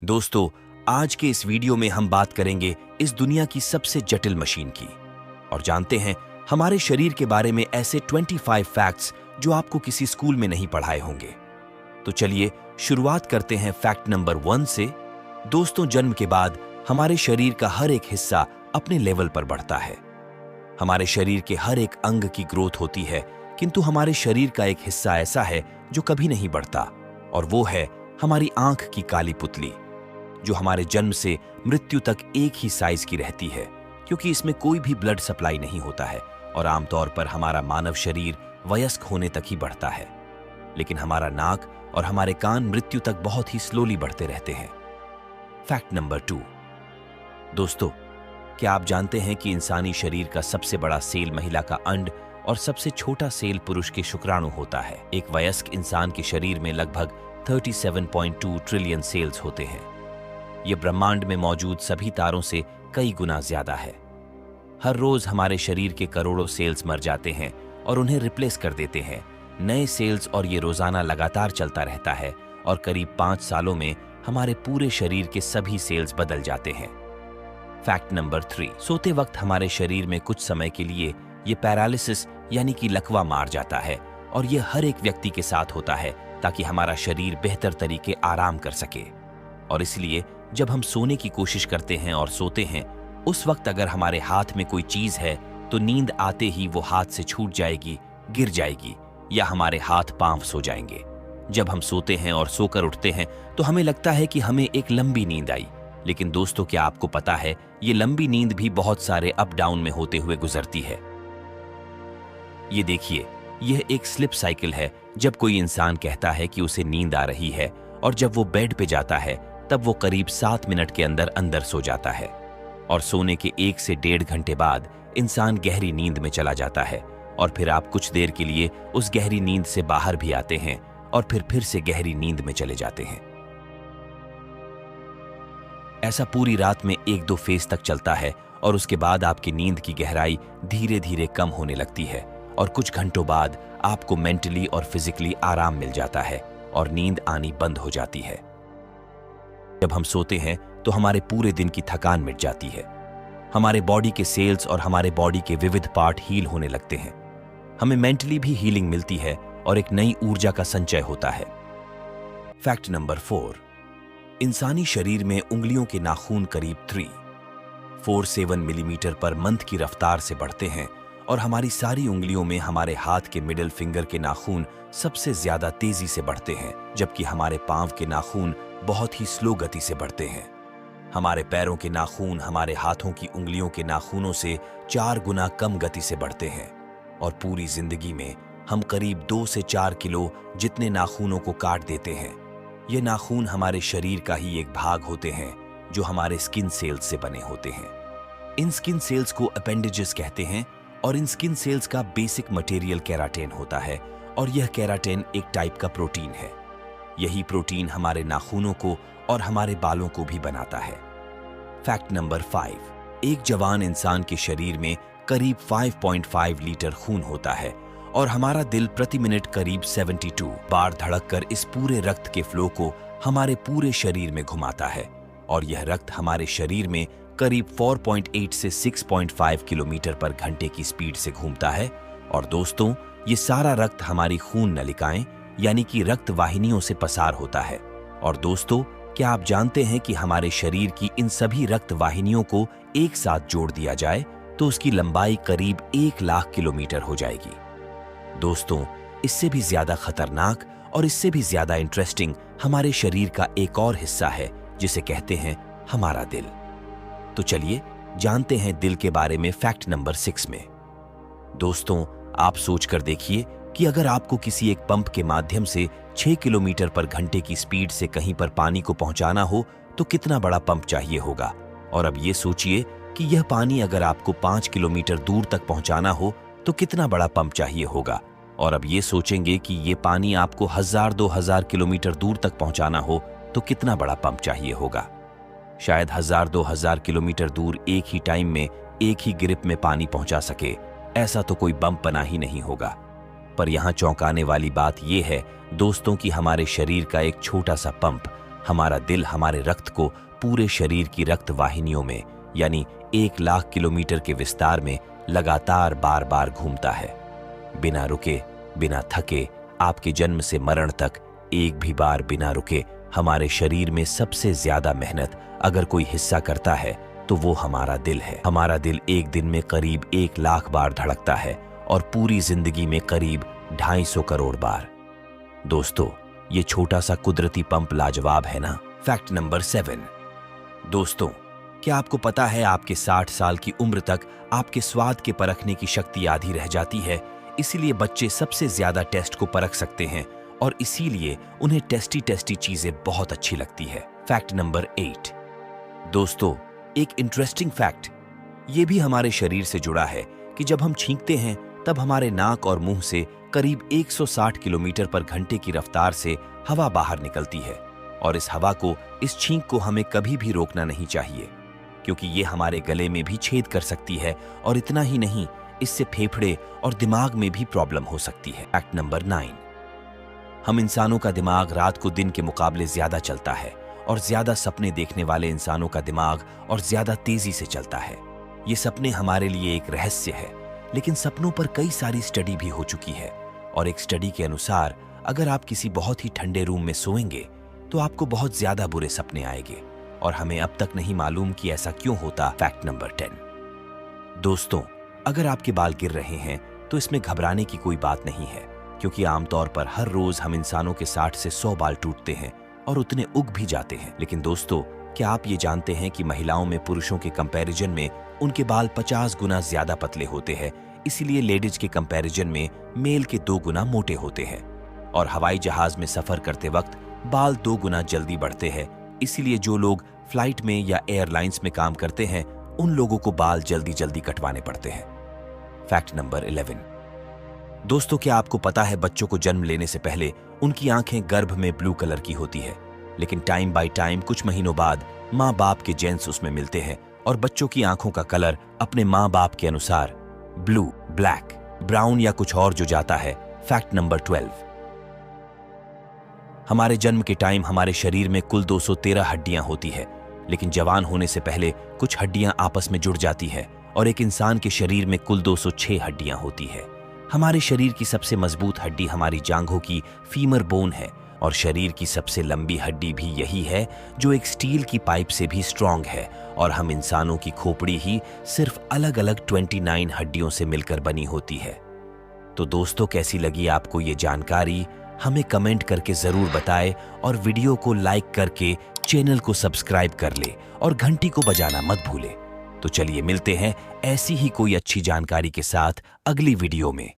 दोस्तों, आज के इस वीडियो में हम बात करेंगे इस दुनिया की सबसे जटिल मशीन की और जानते हैं हमारे शरीर के बारे में ऐसे 25 फैक्ट्स जो आपको किसी स्कूल में नहीं पढ़ाए होंगे। तो चलिए शुरुआत करते हैं फैक्ट नंबर 1 से। दोस्तों, जन्म के बाद हमारे शरीर का हर एक हिस्सा अपने लेवल पर बढ़ता है। हमारे शरीर के हर एक अंग की ग्रोथ होती है, किंतु हमारे शरीर का एक हिस्सा ऐसा है जो कभी नहीं बढ़ता और वो है हमारी आंख की काली पुतली, जो हमारे जन्म से मृत्यु तक एक ही साइज की रहती है, क्योंकि इसमें कोई भी ब्लड सप्लाई नहीं होता है और आमतौर पर हमारा मानव शरीर वयस्क होने तक ही बढ़ता है, लेकिन हमारा नाक और हमारे कान मृत्यु तक बहुत ही स्लोली बढ़ते रहते हैं। Fact number 2। दोस्तों, क्या आप जानते हैं कि इंसानी शरीर का सबसे बड़ा सेल महिला का अंड और सबसे छोटा सेल पुरुष के शुक्राणु होता है। एक वयस्क इंसान के शरीर में लगभग 37.2 ट्रिलियन सेल्स होते हैं। ये ब्रह्मांड में मौजूद सभी तारों से कई गुना ज्यादा है। हर रोज हमारे शरीर के करोड़ों सेल्स मर जाते हैं और उन्हें रिप्लेस कर देते हैं नए सेल्स, और ये रोजाना लगातार चलता रहता है और करीब 5 सालों में हमारे पूरे शरीर के सभी सेल्स बदल जाते हैं। Fact number 3। सोते वक्त हमारे शरीर में कुछ समय के लिए ये पैरालिसिस यानी कि लकवा मार जाता है और ये हर एक व्यक्ति के साथ होता है ताकि हमारा शरीर बेहतर तरीके आराम कर सके। और इसलिए जब हम सोने की कोशिश करते हैं और सोते हैं, उस वक्त अगर हमारे हाथ में कोई चीज है तो नींद आते ही वो हाथ से छूट जाएगी, गिर जाएगी या हमारे हाथ पांव सो जाएंगे। जब हम सोते हैं और सोकर उठते हैं तो हमें लगता है कि हमें एक लंबी नींद आई, लेकिन दोस्तों, क्या आपको पता है ये लंबी नींद भी बहुत सारे अप डाउन में होते हुए गुजरती है। ये देखिए, यह एक स्लिप साइकिल है। जब कोई इंसान कहता है कि उसे नींद आ रही है और जब वो बेड पे जाता है तब वो करीब 7 मिनट के अंदर अंदर सो जाता है और सोने के 1 से 1.5 घंटे बाद इंसान गहरी नींद में चला जाता है और फिर आप कुछ देर के लिए उस गहरी नींद से बाहर भी आते हैं और फिर से गहरी नींद में चले जाते हैं। ऐसा पूरी रात में 1-2 फेज तक चलता है और उसके बाद आपकी नींद की गहराई धीरे धीरे कम होने लगती है और कुछ घंटों बाद आपको मेंटली और फिजिकली आराम मिल जाता है और नींद आनी बंद हो जाती है। जब हम सोते हैं तो हमारे पूरे दिन की थकान मिट जाती है, हमारे बॉडी के सेल्स और हमारे बॉडी के विविध पार्ट हील होने लगते हैं, हमें मेंटली भी हीलिंग मिलती है और एक नई ऊर्जा का संचय होता है। Fact number 4। इंसानी शरीर में उंगलियों के नाखून करीब 347 मिलीमीटर पर मंथ की रफ्तार से बढ़ते हैं और हमारी सारी उंगलियों में हमारे हाथ के मिडिल फिंगर के नाखून सबसे ज्यादा तेजी से बढ़ते हैं, जबकि हमारे पांव के नाखून बहुत ही स्लो गति से बढ़ते हैं। हमारे पैरों के नाखून हमारे हाथों की उंगलियों के नाखूनों से 4 गुना कम गति से बढ़ते हैं और पूरी जिंदगी में हम करीब 2 से 4 किलो जितने नाखूनों को काट देते हैं। ये नाखून हमारे शरीर का ही एक भाग होते हैं जो हमारे स्किन सेल्स से बने होते हैं। इन स्किन सेल्स को अपेंडेजेस कहते हैं और इन स्किन सेल्स का बेसिक मटेरियल केराटिन होता है और यह केराटिन एक टाइप का प्रोटीन है। यही प्रोटीन हमारे नाखूनों को और हमारे बालों को भी बनाता है। Fact number 5। एक जवान इंसान के शरीर में करीब 5.5 लीटर खून होता है और हमारा दिल प्रति मिनट करीब 72 बार धड़ककर इस पूरे रक्त के फ्लो को हमारे पूरे शरीर में घुमाता है और यह रक्त हमारे शरीर में करीब 4.8 से 6.5 किलोमीटर पर घंटे की स्पीड से घूमता है। और दोस्तों, ये सारा रक्त हमारी खून नलिकाएं यानी कि रक्त वाहिनियों से पसार होता है। और दोस्तों, क्या आप जानते हैं कि हमारे शरीर की इन सभी रक्त वाहिनियों को एक साथ जोड़ दिया जाए तो उसकी लंबाई करीब 1 लाख किलोमीटर हो जाएगी। दोस्तों, इससे भी ज्यादा खतरनाक और इससे भी ज्यादा इंटरेस्टिंग हमारे शरीर का एक और हिस्सा है जिसे कहते हैं हमारा दिल। तो चलिए जानते हैं दिल के बारे में फैक्ट नंबर 6 में। दोस्तों, आप सोचकर देखिए कि अगर आपको किसी एक पंप के माध्यम से 6 किलोमीटर पर घंटे की स्पीड से कहीं पर पानी को पहुंचाना हो तो कितना बड़ा पंप चाहिए होगा। और अब ये सोचिए कि यह पानी अगर आपको 5 किलोमीटर दूर तक पहुंचाना हो तो कितना बड़ा पंप चाहिए होगा। और अब ये सोचेंगे कि ये पानी आपको 1000-2000 किलोमीटर दूर तक पहुंचाना हो तो कितना बड़ा पंप चाहिए होगा। शायद 1000-2000 किलोमीटर दूर एक ही टाइम में एक ही ग्रिप में पानी पहुंचा सके, ऐसा तो कोई बम बना ही नहीं होगा। पर यहां चौंकाने वाली बात यह है दोस्तों कि हमारे शरीर का एक छोटा सा पंप हमारा दिल हमारे रक्त को पूरे शरीर की रक्त वाहिनियों में यानी 1 लाख किलोमीटर के विस्तार में लगातार बार बार घूमता है। बिना रुके, बिना थके, आपके जन्म से मरण तक एक भी बार बिना रुके हमारे शरीर में सबसे ज्यादा मेहनत अगर कोई हिस्सा करता है तो वो हमारा दिल है। हमारा दिल एक दिन में करीब 1 लाख बार धड़कता है और पूरी जिंदगी में करीब 250 करोड़ बार। दोस्तों, ये छोटा सा कुदरती पंप लाजवाब है ना। Fact number 7। दोस्तों, क्या आपको पता है आपके 60 साल की उम्र तक आपके स्वाद के परखने की शक्ति आधी रह जाती है। इसीलिए बच्चे सबसे ज्यादा टेस्ट को परख सकते हैं और इसीलिए उन्हें टेस्टी टेस्टी चीजें बहुत अच्छी लगती है। Fact number 8। दोस्तों, एक इंटरेस्टिंग फैक्ट ये भी हमारे शरीर से जुड़ा है कि जब हम छींकते हैं तब हमारे नाक और मुंह से करीब 160 किलोमीटर पर घंटे की रफ्तार से हवा बाहर निकलती है और इस हवा को, इस छींक को हमें कभी भी रोकना नहीं चाहिए क्योंकि ये हमारे गले में भी छेद कर सकती है और इतना ही नहीं, इससे फेफड़े और दिमाग में भी प्रॉब्लम हो सकती है। Fact number 9। हम इंसानों का दिमाग रात को दिन के मुकाबले ज्यादा चलता है और ज्यादा सपने देखने वाले इंसानों का दिमाग और ज्यादा तेजी से चलता है। ये सपने हमारे लिए एक रहस्य है, लेकिन सपनों पर कई सारी स्टडी भी हो चुकी है और एक स्टडी के अनुसार अगर आप किसी बहुत ही ठंडे रूम में सोएंगे तो आपको बहुत ज्यादा बुरे सपने आएंगे और हमें अब तक नहीं मालूम कि ऐसा क्यों होता। Fact number 10। दोस्तों, अगर आपके बाल गिर रहे हैं तो इसमें घबराने की कोई बात नहीं है क्योंकि आमतौर पर हर रोज हम इंसानों के 60 से 100 बाल टूटते हैं और उतने उग भी जाते हैं। लेकिन दोस्तों, क्या आप ये जानते हैं कि महिलाओं में पुरुषों के कंपैरिजन में उनके बाल 50 गुना ज्यादा पतले होते हैं। इसीलिए लेडीज के कंपैरिजन में मेल के 2 गुना मोटे होते हैं और हवाई जहाज में सफर करते वक्त बाल 2 गुना जल्दी बढ़ते हैं। इसीलिए जो लोग फ्लाइट में या एयरलाइंस में काम करते हैं उन लोगों को बाल जल्दी जल्दी कटवाने पड़ते हैं। Fact number 11। दोस्तों, क्या आपको पता है बच्चों को जन्म लेने से पहले उनकी आंखें गर्भ में ब्लू कलर की होती है, लेकिन टाइम बाय टाइम कुछ महीनों बाद माँ बाप के जेन्स उसमें मिलते हैं और बच्चों की आंखों का कलर अपने माँ बाप के अनुसार ब्लू, ब्लैक, ब्राउन या कुछ और जो जाता है। Fact number 12। हमारे जन्म के टाइम हमारे शरीर में कुल 213 हड्डियां होती है, लेकिन जवान होने से पहले कुछ हड्डियां आपस में जुड़ जाती है और एक इंसान के शरीर में कुल 206 हड्डियां होती है। हमारे शरीर की सबसे मजबूत हड्डी हमारी जांघों की फीमर बोन है और शरीर की सबसे लंबी हड्डी भी यही है जो एक स्टील की पाइप से भी स्ट्रांग है और हम इंसानों की खोपड़ी ही सिर्फ अलग अलग 29 हड्डियों से मिलकर बनी होती है। तो दोस्तों, कैसी लगी आपको ये जानकारी? हमें कमेंट करके जरूर बताएं और वीडियो को लाइक करके चैनल को सब्सक्राइब कर ले और घंटी को बजाना मत भूले। तो चलिए मिलते हैं ऐसी ही कोई अच्छी जानकारी के साथ अगली वीडियो में।